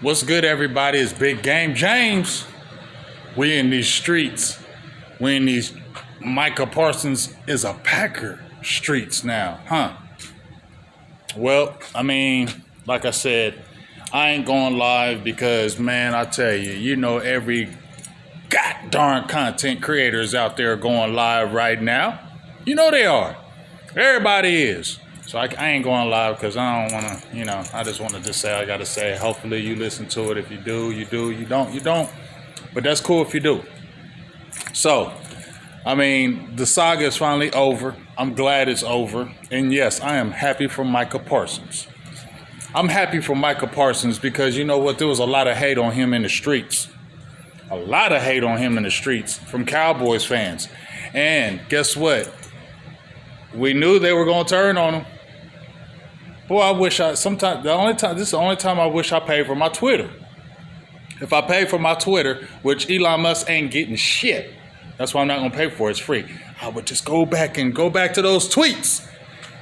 What's good, everybody? It's Big Game James. We in these streets. We in these Micah Parsons is a Packer streets now, huh? Well, I mean, like I said, I ain't going live because, man, I tell you, every god darn content creators out there going live right now. You know they are. Everybody is. So I ain't going live because I don't want to, I just wanted to say, I got to say, hopefully you listen to it. If you do, you do. You don't, you don't. But that's cool if you do. So, I mean, the saga is finally over. I'm glad it's over. And yes, I am happy for Micah Parsons. I'm happy for Micah Parsons because you know what? There was a lot of hate on him in the streets. A lot of hate on him in the streets from Cowboys fans. And guess what? We knew they were going to turn on him. Boy, I wish this is the only time I wish I paid for my Twitter. If I paid for my Twitter, which Elon Musk ain't getting shit, that's why I'm not going to pay for it. It's free. I would just go back to those tweets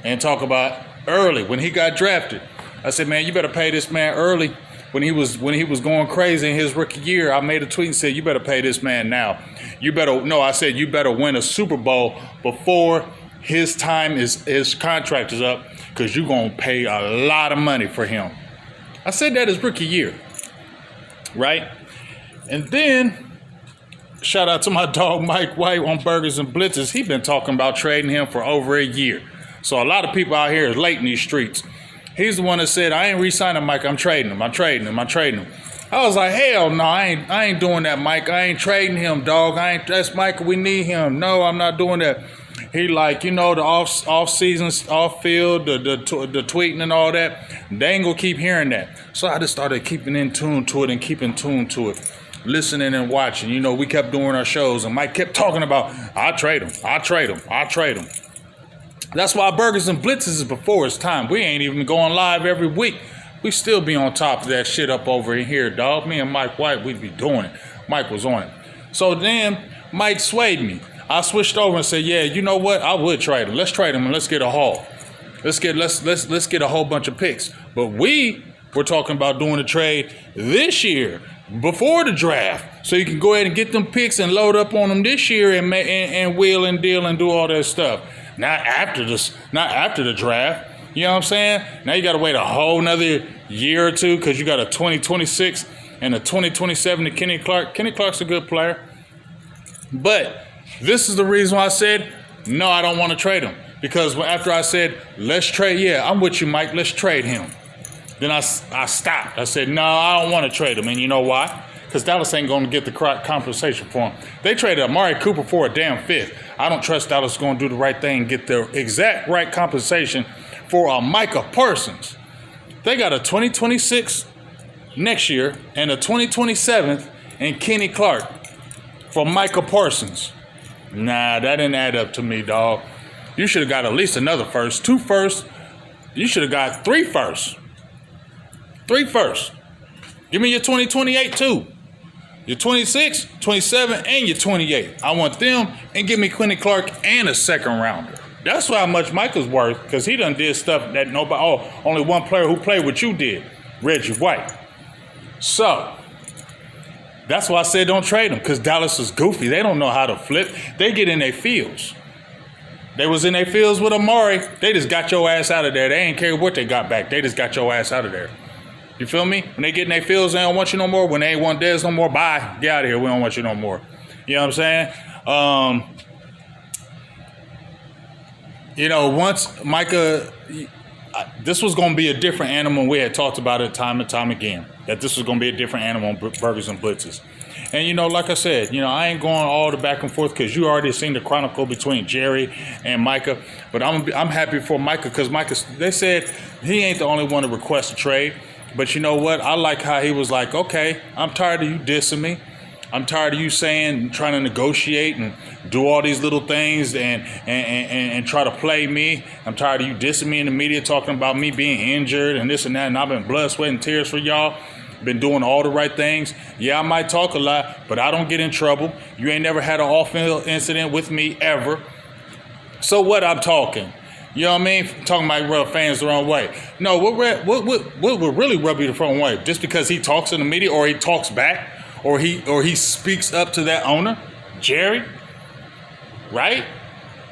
and talk about early when he got drafted. I said, man, you better pay this man early. When he was going crazy in his rookie year, I made a tweet and said, you better pay this man now. I said, you better win a Super Bowl before his contract is up, because you're going to pay a lot of money for him. I said that his rookie year, right? And then, shout out to my dog Mike White on Burgers and Blitzes. He's been talking about trading him for over a year. So a lot of people out here is late in these streets. He's the one that said, I ain't re-signing Mike. I'm trading him. I was like, hell no, I ain't doing that, Mike. I ain't trading him, dog. That's Mike. We need him. No, I'm not doing that. He like, the off season, off field, the tweeting and all that. They ain't gonna keep hearing that. So I just started keeping in tune to it, listening and watching. We kept doing our shows, and Mike kept talking about, I trade him. That's why Burgers and Blitzes is before its time. We ain't even going live every week. We still be on top of that shit up over here, dog. Me and Mike White, we'd be doing it. Mike was on it. So then Mike swayed me. I switched over and said, yeah, you know what? I would trade him. Let's trade him and let's get a haul. Let's get a whole bunch of picks. But we were talking about doing a trade this year before the draft, so you can go ahead and get them picks and load up on them this year and wheel and deal and do all that stuff. Not after the draft. You know what I'm saying? Now you got to wait a whole nother year or two because you got a 2026 and a 2027 to Kenny Clark. Kenny Clark's a good player. But this is the reason why I said, no, I don't want to trade him. Because after I said, let's trade, yeah, I'm with you, Mike, let's trade him. Then I stopped. I said, no, I don't want to trade him. And you know why? Because Dallas ain't going to get the compensation for him. They traded Amari Cooper for a damn fifth. I don't trust Dallas is going to do the right thing and get the exact right compensation for a Micah Parsons. They got a 2026 next year and a 2027 and Kenny Clark for Micah Parsons. Nah, that didn't add up to me, dog. You should have got at least another first, 2 firsts. You should have got 3 firsts. 3 firsts. Give me your 2028 too. Your 26, 27, and your 28. I want them, and give me Kenny Clark and a second rounder. That's how much Micah's worth, because he done did stuff that only one player who played what you did, Reggie White. So, that's why I said don't trade him, because Dallas is goofy. They don't know how to flip. They get in their fields. They was in their fields with Amari. They just got your ass out of there. They ain't care what they got back. They just got your ass out of there. You feel me? When they get in their fields, they don't want you no more. When they ain't want Dez no more, bye. Get out of here. We don't want you no more. You know what I'm saying? Once Micah, this was going to be a different animal. We had talked about it time and time again, that this was going to be a different animal on Burgers and Blitzes. And, like I said, I ain't going all the back and forth because you already seen the chronicle between Jerry and Micah. But I'm happy for Micah because they said he ain't the only one to request a trade. But you know what? I like how he was like, okay, I'm tired of you dissing me. I'm tired of you trying to negotiate and do all these little things and try to play me. I'm tired of you dissing me in the media, talking about me being injured and this and that. And I've been blood, sweat, and tears for y'all. Been doing all the right things. Yeah, I might talk a lot, but I don't get in trouble. You ain't never had an off-field incident with me ever. So what I'm talking? You know what I mean? Talking about rub fans the wrong way. No, what would really rub you the wrong way? Just because he talks in the media, or he talks back, or he speaks up to that owner, Jerry. Right?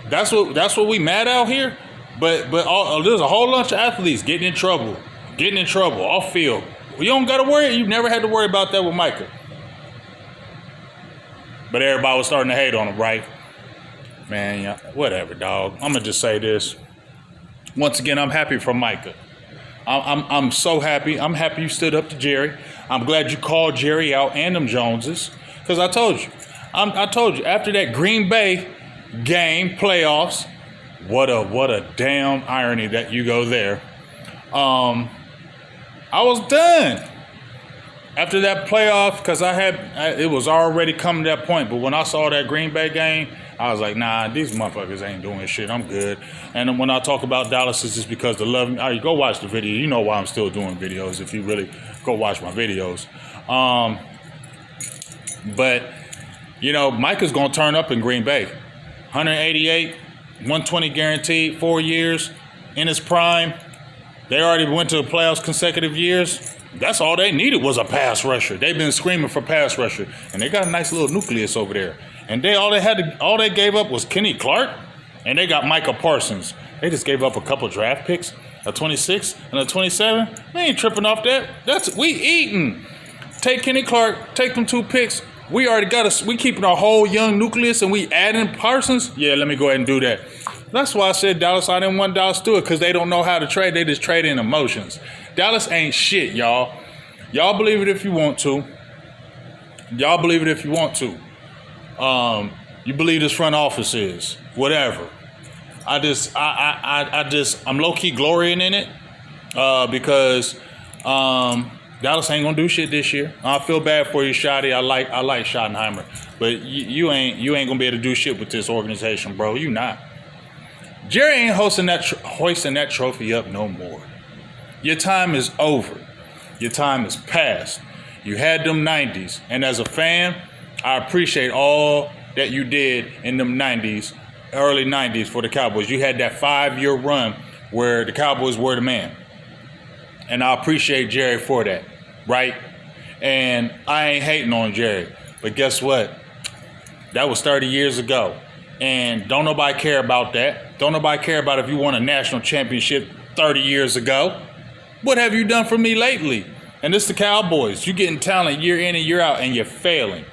That's what we mad out here. But there's a whole bunch of athletes getting in trouble off field. You don't got to worry. You never had to worry about that with Micah. But everybody was starting to hate on him, right? Man, yeah, whatever, dog. I'm gonna just say this. Once again, I'm happy for Micah. I'm so happy. I'm happy you stood up to Jerry. I'm glad you called Jerry out and them Joneses, because I told you after that Green Bay game playoffs. What a damn irony that you go there. I was done after that playoff, because it was already coming to that point. But when I saw that Green Bay game, I was like, nah, these motherfuckers ain't doing shit. I'm good. And when I talk about Dallas, it's just because the love. You go watch the video. You know why I'm still doing videos. If you really go watch my videos. But you know, Micah's gonna turn up in Green Bay. 188, 120 guaranteed, 4 years in his prime. They already went to the playoffs consecutive years. That's all they needed was a pass rusher. They've been screaming for pass rusher, and they got a nice little nucleus over there. And all they gave up was Kenny Clark, and they got Micah Parsons. They just gave up a couple draft picks, a 26 and a 27. They ain't tripping off that. We eating. Take Kenny Clark, take them 2 picks. We already we keeping our whole young nucleus, and we adding Parsons. Yeah, let me go ahead and do that. That's why I said Dallas. I didn't want Dallas to do it, because they don't know how to trade. They just trade in emotions. Dallas ain't shit, y'all. Y'all believe it if you want to. You believe this front office is whatever. I'm low-key glorying in it because Dallas ain't gonna do shit this year. I feel bad for you, Shotty. I like Schottenheimer, but you ain't gonna be able to do shit with this organization, bro. You not. Jerry ain't hoisting that trophy up no more. Your time is over. Your time is past. You had them 90s, and as a fan, I appreciate all that you did in them 90s, early 90s for the Cowboys. You had that 5-year run where the Cowboys were the man. And I appreciate Jerry for that, right? And I ain't hating on Jerry. But guess what? That was 30 years ago. And don't nobody care about that. Don't nobody care about if you won a national championship 30 years ago. What have you done for me lately? And it's the Cowboys. You getting talent year in and year out, and you're failing.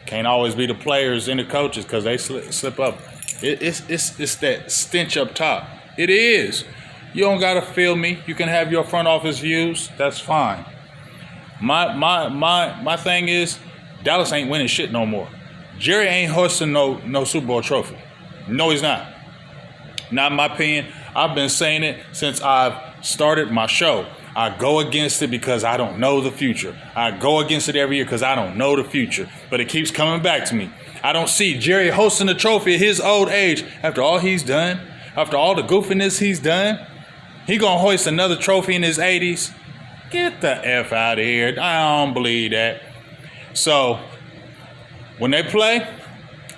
Can't always be the players and the coaches, because they slip up. It's that stench up top. It is. You don't gotta feel me. You can have your front office views. That's fine. My thing is, Dallas ain't winning shit no more. Jerry ain't hoisting no Super Bowl trophy. No, he's not. Not in my opinion. I've been saying it since I've started my show. I go against it because I don't know the future. I go against it every year because I don't know the future. But it keeps coming back to me. I don't see Jerry hosting the trophy at his old age. After all he's done, after all the goofiness he's done, he gonna hoist another trophy in his 80s? Get the F out of here. I don't believe that. So, when they play,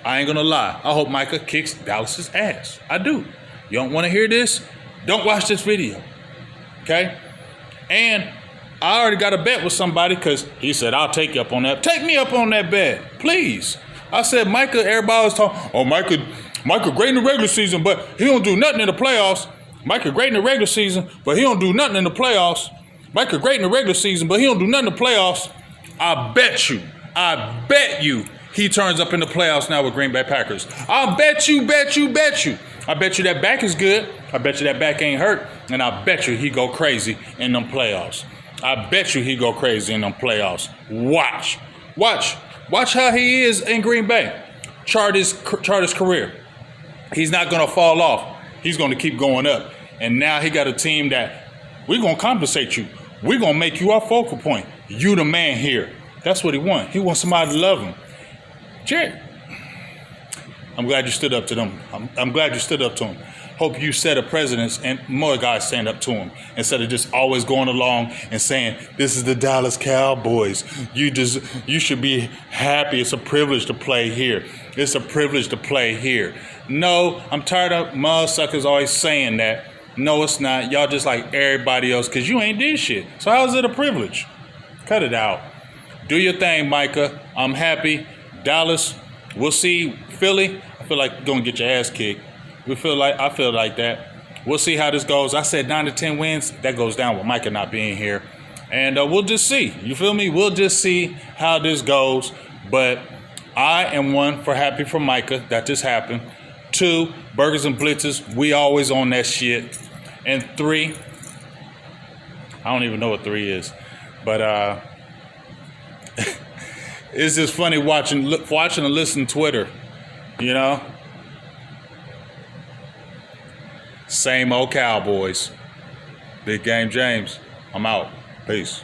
I ain't gonna lie. I hope Micah kicks Dallas's ass. I do. You don't want to hear this? Don't watch this video. Okay? And I already got a bet with somebody, because he said, I'll take you up on that. Take me up on that bet, please. I said, Micah, everybody was talking, oh, Micah great in the regular season, but he don't do nothing in the playoffs. Micah great in the regular season, but he don't do nothing in the playoffs. Micah great in the regular season, but he don't do nothing in the playoffs. I bet you he turns up in the playoffs now with Green Bay Packers. I bet you. I bet you that back is good. I bet you that back ain't hurt. And I bet you he go crazy in them playoffs. Watch how he is in Green Bay. Chart his career. He's not going to fall off. He's going to keep going up. And now he got a team that we're going to compensate you. We're going to make you our focal point. You the man here. That's what he wants. He wants somebody to love him. Jerry, I'm glad you stood up to them. I'm glad you stood up to him. Hope you set a precedence and more guys stand up to him instead of just always going along and saying, this is the Dallas Cowboys. You should be happy. It's a privilege to play here. It's a privilege to play here. No, I'm tired of motherfuckers always saying that. No, it's not. Y'all just like everybody else because you ain't did shit. So how is it a privilege? Cut it out. Do your thing, Micah. I'm happy. Dallas, we'll see. Philly, I feel like you're going to get your ass kicked. I feel like that. We'll see how this goes. I said 9 to 10 wins. That goes down with Micah not being here. And we'll just see. You feel me? We'll just see how this goes. But I am one for happy for Micah that this happened. 2, burgers and blitzes. We always on that shit. And 3, I don't even know what 3 is. But it's just funny watching and listening to Twitter. You know? Same old Cowboys. Big Game James. I'm out. Peace.